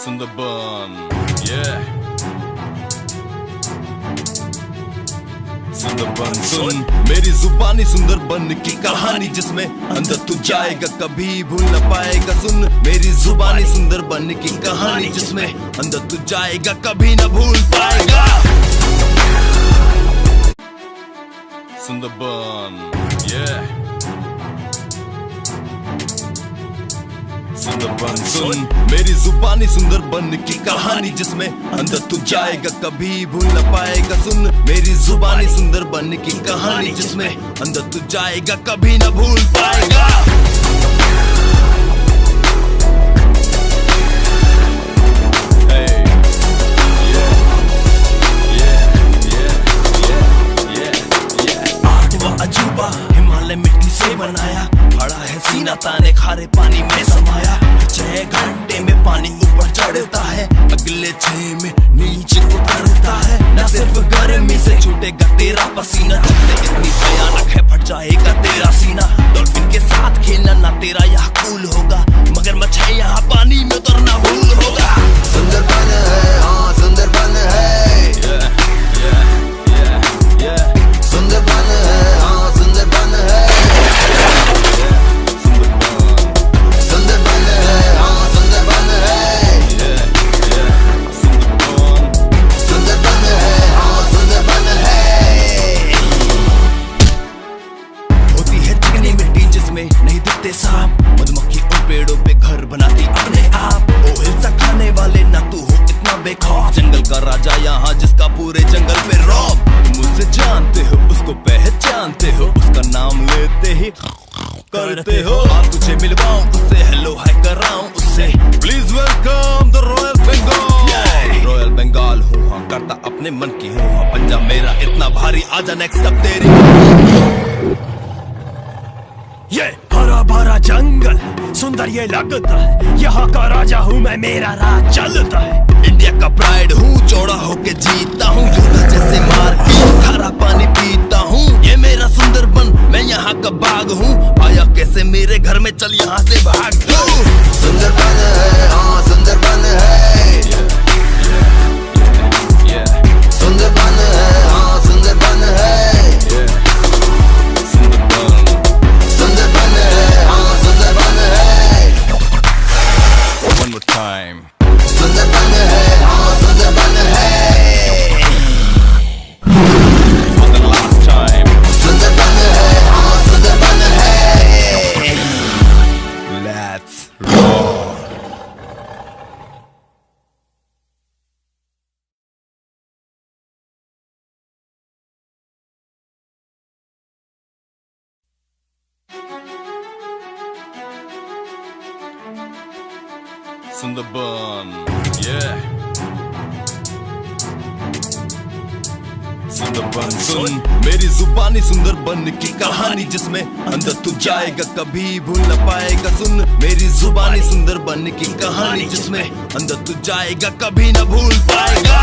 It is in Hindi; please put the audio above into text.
सुंदरबन, सुंदरबन सुन मेरी जुबानी सुंदरबन की कहानी जिसमें अंदर तू जाएगा कभी भूल न पाएगा। सुन मेरी जुबानी सुंदरबन की कहानी जिसमें अंदर तू जाएगा कभी न भूल पाएगा। सुंदरबन, सुंदरबन सुन मेरी जुबानी सुंदरबन की कहानी जिसमें अंदर तू जाएगा कभी भूल न पाएगा। सुन मेरी जुबानी सुंदरबन की कहानी जिसमें अंदर तू जाएगा कभी न भूल पाएगा। अजूबा हिमालय मिट्टी से बनाया, खड़ा है सीना ताने खारे पानी में समाया। 6 घंटे में पानी ऊपर चढ़ता है, अगले 6 में नीचे उतरता है। न सिर्फ गर्मी से छूटेगा तेरा पसीना, जिससे इतनी भयानक है फट जाएगा तेरा सीना। डॉल्फिन के साथ खेलना ना तेरा यहाँ कूल होगा, मगर मच्छर यहाँ पानी में उतरना भूल होगा। सुंदरबन है, हाँ सुंदरबन है, सुंदरबन है, हाँ सुंदरबन है, सुंदरबन है, हाँ सुंदरबन है, सुंदरबन है, हाँ सुंदरबन है। होती है चिकनी मिट्टी जिसमें नहीं दिखते सांप, मधुमक्खी उन पेड़ों पे घर बनाती अपने आप। ओ हिंसा खाने वाले ना तू हो इतना बेखौफ, जंगल का राजा यहाँ जिसका पूरे जंगल पे रौब। मुझसे जानते हो उसको पहचानते हो, उसका नाम लेते ही करते हो। आज तुझे मिलवाऊं उससे, हेलो हाय कराऊं उससे। Please welcome the royal Bengal. Royal Bengal हूँ हाँ, करता अपने मन की हूँ हाँ। पंजा मेरा इतना भारी, आजा नेक्स्ट अब तेरी। ये हरा भरा जंगल सुंदर ये लगता है, यहाँ का राजा हूँ मैं, मेरा राज चलता है। इंडिया का प्राइड हूँ, चौड़ा होके जीता हूँ, योद्धा जैसे मार के खारा पानी पीता हूँ। ये मेरा सुंदरबन, मैं यहाँ का बाग हूँ, आया कैसे मेरे घर में, चल यहाँ से भाग दो। सुंदरबन है, हाँ सुंदरबन है, सुंदरबन है, हाँ सुंदरबन है, सुंदरबन है, हाँ सुंदरबन है। One more time. सुंदरबन है, हाँ सुंदरबन है, For the last time. Sundarban है, हाँ सुंदरबन है। Let's roll. सुंदरबन, सुंदरबन सुन मेरी जुबानी सुंदरबन की कहानी जिसमें अंदर तू जाएगा कभी भूल न पाएगा। सुन मेरी जुबानी सुंदरबन की कहानी जिसमें अंदर तू जाएगा कभी न भूल पाएगा।